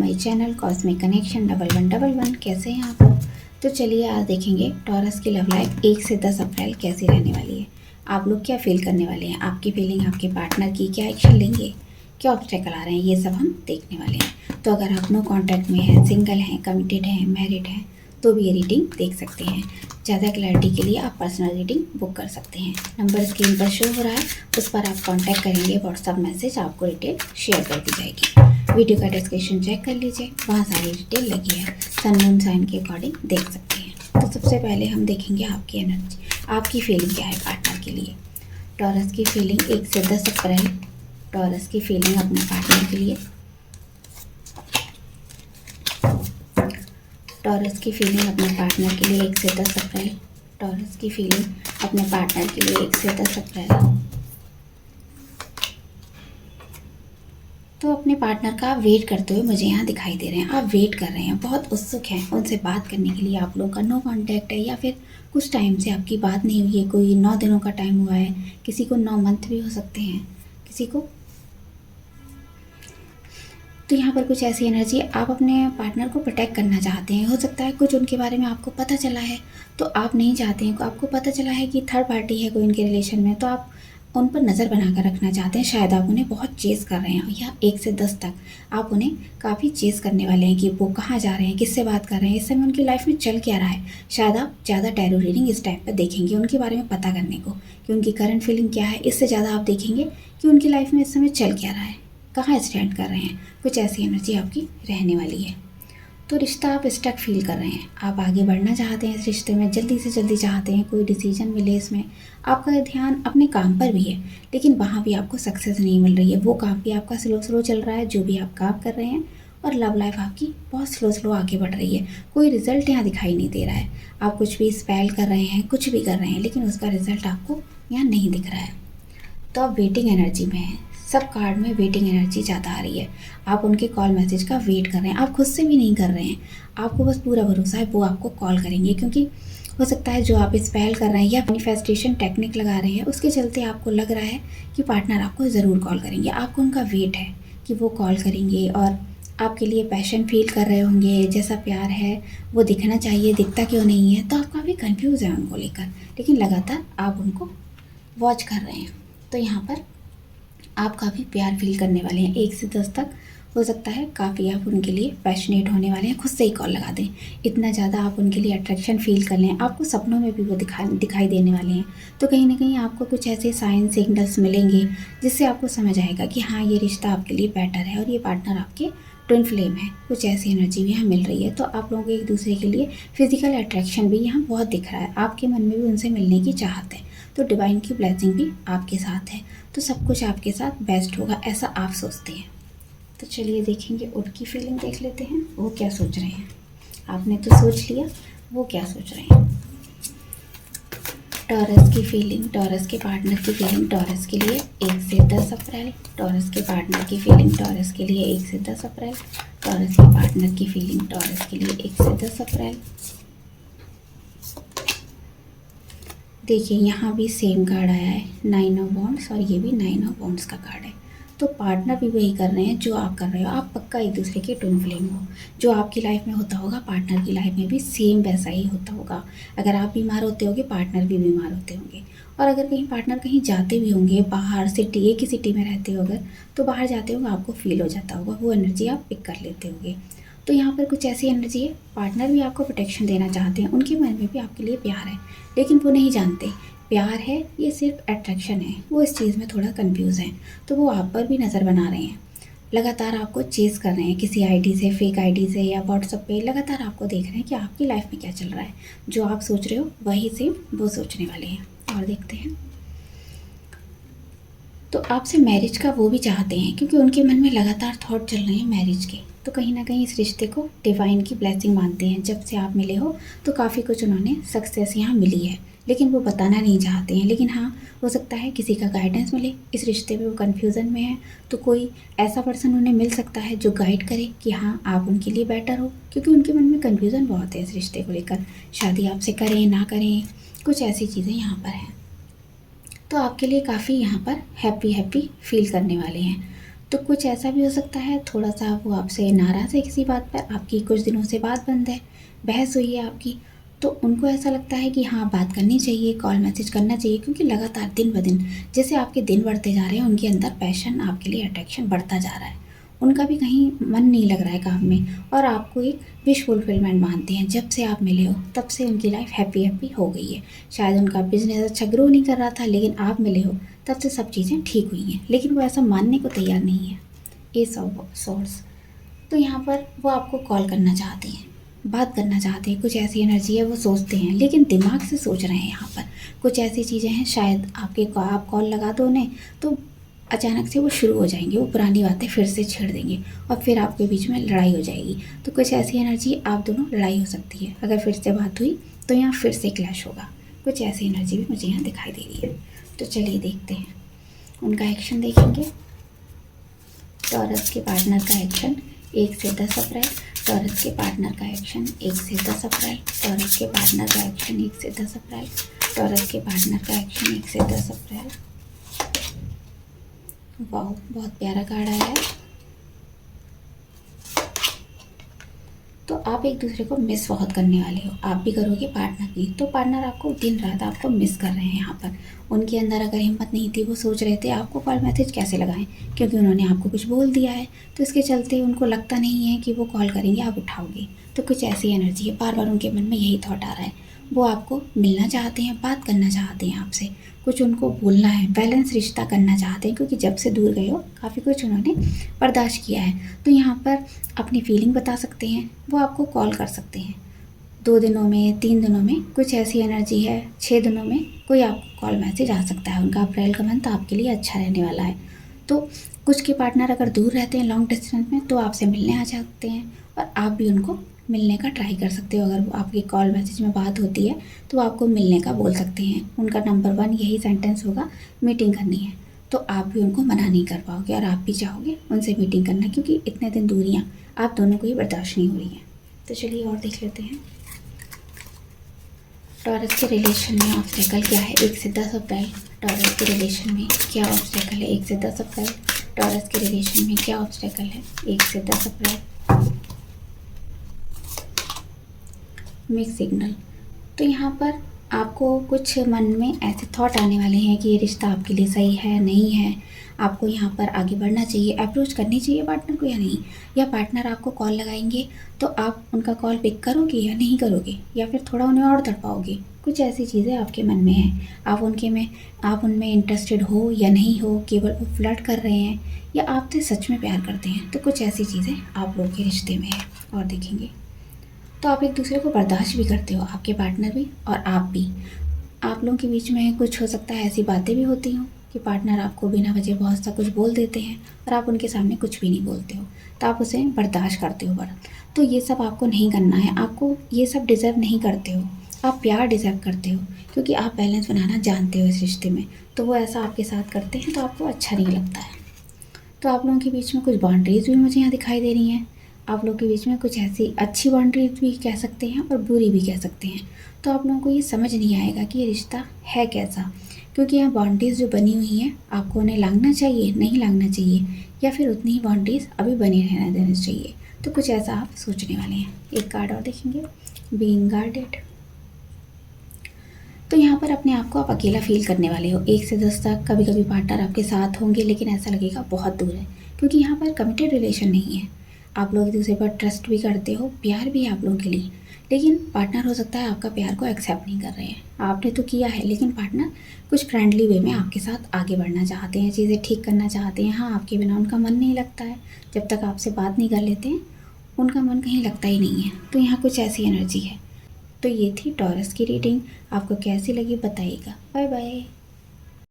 My channel cosmic connection 1111। कैसे हैं आप लोग? तो चलिए आज देखेंगे टॉरस की लव लाइफ 1 से 10 अप्रैल कैसी रहने वाली है। आप लोग क्या फील करने वाले हैं, आपकी फीलिंग आपके पार्टनर की, क्या एक्शन लेंगे, क्या ऑब्स्टेकल आ रहे हैं, ये सब हम देखने वाले हैं। तो अगर आप नो कॉन्टैक्ट में हैं, सिंगल हैं, कमिटेड हैं, मैरिड हैं, तो भी ये रीडिंग देख सकते हैं। ज़्यादा क्लैरिटी के लिए आप पर्सनल रीडिंग बुक कर सकते हैं। नंबर स्क्रीन पर शो हो रहा है, उस पर आप कांटेक्ट करेंगे, व्हाट्सअप मैसेज आपको डिटेल शेयर कर दी जाएगी। वीडियो का डिस्क्रिप्शन चेक कर लीजिए, वहाँ सारी डिटेल लगी है। सन मून साइन के अकॉर्डिंग देख सकते हैं। तो सबसे पहले हम देखेंगे आपकी एनर्जी, आपकी फीलिंग क्या है पार्टनर के लिए। टॉरस की फीलिंग 1 से 10 अप्रैल, टॉरस की फीलिंग अपने पार्टनर के लिए। टॉरस की फीलिंग अपने पार्टनर के लिए 1 से 10 अप्रैल, टॉरस की फीलिंग अपने पार्टनर के लिए 1 से 10 अप्रैल। तो अपने पार्टनर का वेट करते हुए मुझे यहाँ दिखाई दे रहे हैं, आप वेट कर रहे हैं, बहुत उत्सुक हैं उनसे बात करने के लिए। आप लोगों का नो कांटेक्ट है या फिर कुछ टाइम से आपकी बात नहीं हुई है, कोई 9 दिनों का टाइम हुआ है, किसी को 9 मंथ भी हो सकते हैं, किसी को। तो यहाँ पर कुछ ऐसी एनर्जी, आप अपने पार्टनर को प्रोटेक्ट करना चाहते हैं। हो सकता है कुछ उनके बारे में आपको पता चला है तो आप नहीं चाहते हैं, आपको पता चला है कि थर्ड पार्टी है कोई उनके रिलेशन में, तो आप उन पर नज़र बनाकर रखना चाहते हैं। शायद आप उन्हें बहुत चेज़ कर रहे हैं, या 1 से 10 तक आप उन्हें काफ़ी चेज़ करने वाले हैं कि वो कहाँ जा रहे हैं, किससे बात कर रहे हैं, इस समय उनकी लाइफ में चल क्या रहा है। शायद आप ज़्यादा टैरो रीडिंग इस टाइप पर देखेंगे उनके बारे में पता करने को, कि उनकी करंट फीलिंग क्या है। इससे ज़्यादा आप देखेंगे कि उनकी लाइफ में इस समय चल क्या रहा है, कहाँ स्टैंड कर रहे हैं। कुछ ऐसी एनर्जी आपकी रहने वाली है। तो रिश्ता आप स्टक फील कर रहे हैं, आप आगे बढ़ना चाहते हैं इस रिश्ते में, जल्दी से जल्दी चाहते हैं कोई डिसीजन मिले इसमें। आपका ध्यान अपने काम पर भी है, लेकिन वहाँ भी आपको सक्सेस नहीं मिल रही है। वो काम भी आपका स्लो स्लो चल रहा है, जो भी आप काम कर रहे हैं, और लव लाइफ आपकी बहुत स्लो स्लो आगे बढ़ रही है। कोई रिजल्ट यहाँ दिखाई नहीं दे रहा है। आप कुछ भी स्पेल कर रहे हैं, कुछ भी कर रहे हैं, लेकिन उसका रिजल्ट आपको यहाँ नहीं दिख रहा है। तो आप वेटिंग एनर्जी में हैं, सब कार्ड में वेटिंग एनर्जी ज़्यादा आ रही है। आप उनके कॉल मैसेज का वेट कर रहे हैं, आप खुद से भी नहीं कर रहे हैं, आपको बस पूरा भरोसा है वो आपको कॉल करेंगे। क्योंकि हो सकता है जो आप स्पेल कर रहे हैं या मैनिफेस्टेशन टेक्निक लगा रहे हैं, उसके चलते आपको लग रहा है कि पार्टनर आपको ज़रूर कॉल करेंगे। आपको उनका वेट है कि वो कॉल करेंगे और आपके लिए पैशन फील कर रहे होंगे, जैसा प्यार है वो दिखना चाहिए, दिखता क्यों नहीं है। तो आप काफ़ी कन्फ्यूज़ हैं उनको लेकर, लेकिन लगातार आप उनको वॉच कर रहे हैं। तो यहाँ पर आप काफ़ी प्यार फील करने वाले हैं 1 से 10 तक। हो सकता है काफ़ी आप उनके लिए पैशनेट होने वाले हैं, खुद से ही कॉल लगा दें, इतना ज़्यादा आप उनके लिए अट्रैक्शन फील कर लें। आपको सपनों में भी वो दिखाई देने वाले हैं। तो कहीं ना कहीं आपको कुछ ऐसे साइन सिग्नल्स मिलेंगे जिससे आपको समझ आएगा कि हाँ, ये रिश्ता आपके लिए बेटर है और ये पार्टनर आपके ट्विन फ्लेम है। कुछ ऐसी एनर्जी भी यहाँ मिल रही है। तो आप लोगों के एक दूसरे के लिए फिजिकल अट्रैक्शन भी यहाँ बहुत दिख रहा है, आपके मन में भी उनसे मिलने की चाहत है। तो डिवाइन की ब्लेसिंग भी आपके साथ है, तो सब कुछ आपके साथ बेस्ट होगा, ऐसा आप सोचते हैं। तो चलिए देखेंगे, उनकी फीलिंग देख लेते हैं, वो क्या सोच रहे हैं। आपने तो सोच लिया, वो क्या सोच रहे हैं। टॉरस की फीलिंग, टॉरस के पार्टनर की फीलिंग टॉरस के लिए 1 से 10 अप्रैल, टॉरस के पार्टनर की फीलिंग टॉरस के लिए 1 से 10 अप्रैल, टॉरस के पार्टनर की फीलिंग टॉरस के लिए 1 से 10 अप्रैल। देखिए यहाँ भी सेम कार्ड आया है, 9 ऑफ वॉन्ड्स, और ये भी 9 ऑफ वॉन्ड्स का कार्ड है। तो पार्टनर भी वही कर रहे हैं जो आप कर रहे हो। आप पक्का एक दूसरे के ट्विन फ्लेम हो। जो आपकी लाइफ में होता होगा पार्टनर की लाइफ में भी सेम वैसा ही होता होगा। अगर आप बीमार होते होगे, पार्टनर भी बीमार होते होंगे। और अगर कहीं पार्टनर कहीं जाते भी होंगे बाहर, सिटी, एक ही सिटी में रहते हो अगर, तो बाहर जाते होंगे आपको फील हो जाता होगा, वो एनर्जी आप पिक कर लेते होंगे। तो यहाँ पर कुछ ऐसी एनर्जी है, पार्टनर भी आपको प्रोटेक्शन देना चाहते हैं, उनके मन में भी आपके लिए प्यार है, लेकिन वो नहीं जानते प्यार है ये सिर्फ अट्रैक्शन है। वो इस चीज़ में थोड़ा कंफ्यूज हैं। तो वो आप पर भी नज़र बना रहे हैं, लगातार आपको चेज़ कर रहे हैं, किसी आईडी से, फेक आईडी से या व्हाट्सएप पे लगातार आपको देख रहे हैं कि आपकी लाइफ में क्या चल रहा है। जो आप सोच रहे हो वही सेम वो सोचने वाले हैं। और देखते हैं, तो आपसे मैरिज का वो भी चाहते हैं, क्योंकि उनके मन में लगातार थॉट चल रहे हैं मैरिज के। तो कहीं ना कहीं इस रिश्ते को डिवाइन की ब्लेसिंग मानते हैं। जब से आप मिले हो तो काफ़ी कुछ उन्होंने सक्सेस यहाँ मिली है, लेकिन वो बताना नहीं चाहते हैं। लेकिन हाँ, हो सकता है किसी का गाइडेंस मिले इस रिश्ते में, वो कन्फ्यूज़न में है, तो कोई ऐसा पर्सन उन्हें मिल सकता है जो गाइड करे कि हाँ आप उनके लिए बेटर हो। क्योंकि उनके मन में कन्फ्यूज़न बहुत है इस रिश्ते को लेकर, शादी आपसे करें ना करें, कुछ ऐसी चीज़ें यहाँ पर हैं। तो आपके लिए काफ़ी यहाँ पर हैप्पी फील करने वाले हैं। तो कुछ ऐसा भी हो सकता है, थोड़ा सा वो आपसे नाराज़ है किसी बात पर, आपकी कुछ दिनों से बात बंद है, बहस हुई है आपकी, तो उनको ऐसा लगता है कि हाँ बात करनी चाहिए, कॉल मैसेज करना चाहिए, क्योंकि लगातार दिन ब दिन जैसे आपके दिन बढ़ते जा रहे हैं उनके अंदर पैशन, आपके लिए अट्रैक्शन बढ़ता जा रहा है। उनका भी कहीं मन नहीं लग रहा है काम में, और आपको एक विश फुलफिलमेंट मानते हैं। जब से आप मिले हो तब से उनकी लाइफ हैप्पी हैप्पी हो गई है। शायद उनका बिजनेस अच्छा ग्रो नहीं कर रहा था, लेकिन आप मिले हो तब से सब चीज़ें ठीक हुई हैं, लेकिन वो ऐसा मानने को तैयार नहीं है। S of source. तो यहाँ पर वो आपको कॉल करना चाहते हैं, बात करना चाहते हैं, कुछ ऐसी एनर्जी है, वो सोचते हैं लेकिन दिमाग से सोच रहे हैं। यहाँ पर कुछ ऐसी चीज़ें हैं, शायद आप कॉल लगा दो उन्हें तो अचानक से वो शुरू हो जाएंगे, वो पुरानी बातें फिर से छेड़ देंगे और फिर आपके बीच में लड़ाई हो जाएगी। तो कुछ ऐसी एनर्जी, आप दोनों लड़ाई हो सकती है। अगर फिर से बात हुई तो यहाँ फिर से क्लैश होगा। कुछ ऐसी एनर्जी भी मुझे यहाँ दिखाई दे रही है। तो चलिए देखते हैं, उनका एक्शन देखेंगे। टॉरस के पार्टनर का एक्शन 1 से 10 अप्रैल। टॉरस के पार्टनर का एक्शन 1 से 10 अप्रैल। टॉरस के पार्टनर का एक्शन 1 से 10 अप्रैल। टॉरस के पार्टनर का एक्शन 1 से 10 अप्रैल। वाह, बहुत प्यारा कार्ड आया है। तो आप एक दूसरे को मिस बहुत करने वाले हो, आप भी करोगे, पार्टनर भी। तो पार्टनर आपको दिन रात आपको मिस कर रहे हैं। यहाँ पर उनके अंदर अगर हिम्मत नहीं थी, वो सोच रहे थे आपको कॉल मैसेज कैसे लगाएं, क्योंकि उन्होंने आपको कुछ बोल दिया है, तो इसके चलते उनको लगता नहीं है कि वो कॉल करेंगे आप उठाओगे। तो कुछ ऐसी एनर्जी है, बार बार उनके मन में यही थॉट आ रहा है। वो आपको मिलना चाहते हैं, बात करना चाहते हैं आपसे, कुछ उनको बोलना है, बैलेंस रिश्ता करना चाहते हैं, क्योंकि जब से दूर गए हो काफ़ी कुछ उन्होंने बर्दाश्त किया है। तो यहाँ पर अपनी फीलिंग बता सकते हैं, वो आपको कॉल कर सकते हैं 2 दिनों में, 3 दिनों में, कुछ ऐसी एनर्जी है 6 दिनों में कोई आपको कॉल मैसेज आ सकता है उनका। अप्रैल का मंथ आपके लिए अच्छा रहने वाला है। तो कुछ के पार्टनर अगर दूर रहते हैं लॉन्ग डिस्टेंस में, तो आपसे मिलने आ सकते हैं और आप भी उनको मिलने का ट्राई कर सकते हो। अगर वो आपकी कॉल मैसेज में बात होती है तो आपको मिलने का बोल सकते हैं। उनका नंबर 1 यही सेंटेंस होगा, मीटिंग करनी है। तो आप भी उनको मना नहीं कर पाओगे और आप भी चाहोगे उनसे मीटिंग करना, क्योंकि इतने दिन दूरियाँ आप दोनों को ही बर्दाश्त नहीं हो रही हैं। तो चलिए और देख लेते हैं, टॉरस के रिलेशन में ऑब्स्टेकल क्या है 1 से 10 अप्रैल। टॉरस के रिलेशन में क्या ऑब्स्टेकल है 1 से 10 अप्रैल। टॉरस के रिलेशन में क्या ऑब्स्टेकल है 1 से 10 अप्रैल। Mix signal. तो यहाँ पर आपको कुछ मन में ऐसे थॉट आने वाले हैं कि ये रिश्ता आपके लिए सही है नहीं है, आपको यहाँ पर आगे बढ़ना चाहिए, अप्रोच करनी चाहिए पार्टनर को या नहीं, या पार्टनर आपको कॉल लगाएंगे तो आप उनका कॉल पिक करोगे या नहीं करोगे, या फिर थोड़ा उन्हें और तड़पाओगे। कुछ ऐसी चीज़ें आपके मन में हैं। आप उनमें इंटरेस्टेड हो या नहीं हो, केवल वो फ्लर्ट कर रहे हैं या आपसे सच में प्यार करते हैं। तो कुछ ऐसी चीज़ें आप लोग के रिश्ते में है और देखेंगे। तो आप एक दूसरे को बर्दाश्त भी करते हो, आपके पार्टनर भी और आप भी। आप लोगों के बीच में कुछ हो सकता है ऐसी बातें भी होती हों कि पार्टनर आपको बिना वजह बहुत सा कुछ बोल देते हैं और आप उनके सामने कुछ भी नहीं बोलते हो, तो आप उसे बर्दाश्त करते हो तो ये सब आपको नहीं करना है। आपको ये सब डिज़र्व नहीं करते हो, आप प्यार डिज़र्व करते हो, क्योंकि आप बैलेंस बनाना जानते हो इस रिश्ते में। तो वो ऐसा आपके साथ करते हैं तो आपको अच्छा नहीं लगता है। तो आप लोगों के बीच में कुछ बाउंड्रीज़ भी मुझे यहाँ दिखाई दे रही हैं। आप लोगों के बीच में कुछ ऐसी अच्छी बाउंड्रीज भी कह सकते हैं और बुरी भी कह सकते हैं। तो आप लोगों को ये समझ नहीं आएगा कि ये रिश्ता है कैसा, क्योंकि यहाँ बाउंड्रीज़ जो बनी हुई हैं आपको उन्हें लांघना चाहिए, नहीं लांघना चाहिए, या फिर उतनी ही बाउंड्रीज़ अभी बनी रहना देनी चाहिए। तो कुछ ऐसा आप सोचने वाले हैं। एक कार्ड और देखेंगे, बीइंग गार्डेड। तो यहाँ पर अपने आप को आप अकेला फील करने वाले हो 1 से 10 तक। कभी कभी पार्टनर आपके साथ होंगे, लेकिन ऐसा लगेगा बहुत दूर है, क्योंकि यहाँ पर कमिटेड रिलेशन नहीं है। आप लोग एक दूसरे पर ट्रस्ट भी करते हो, प्यार भी है आप लोगों के लिए, लेकिन पार्टनर हो सकता है आपका प्यार को एक्सेप्ट नहीं कर रहे हैं। आपने तो किया है, लेकिन पार्टनर कुछ फ्रेंडली वे में आपके साथ आगे बढ़ना चाहते हैं, चीज़ें ठीक करना चाहते हैं। हाँ, आपके बिना उनका मन नहीं लगता है, जब तक आपसे बात नहीं कर लेते हैं उनका मन कहीं लगता ही नहीं है। तो यहाँ कुछ ऐसी एनर्जी है। तो ये थी टॉरस की रीडिंग। आपको कैसी लगी बताइएगा। Bye bye.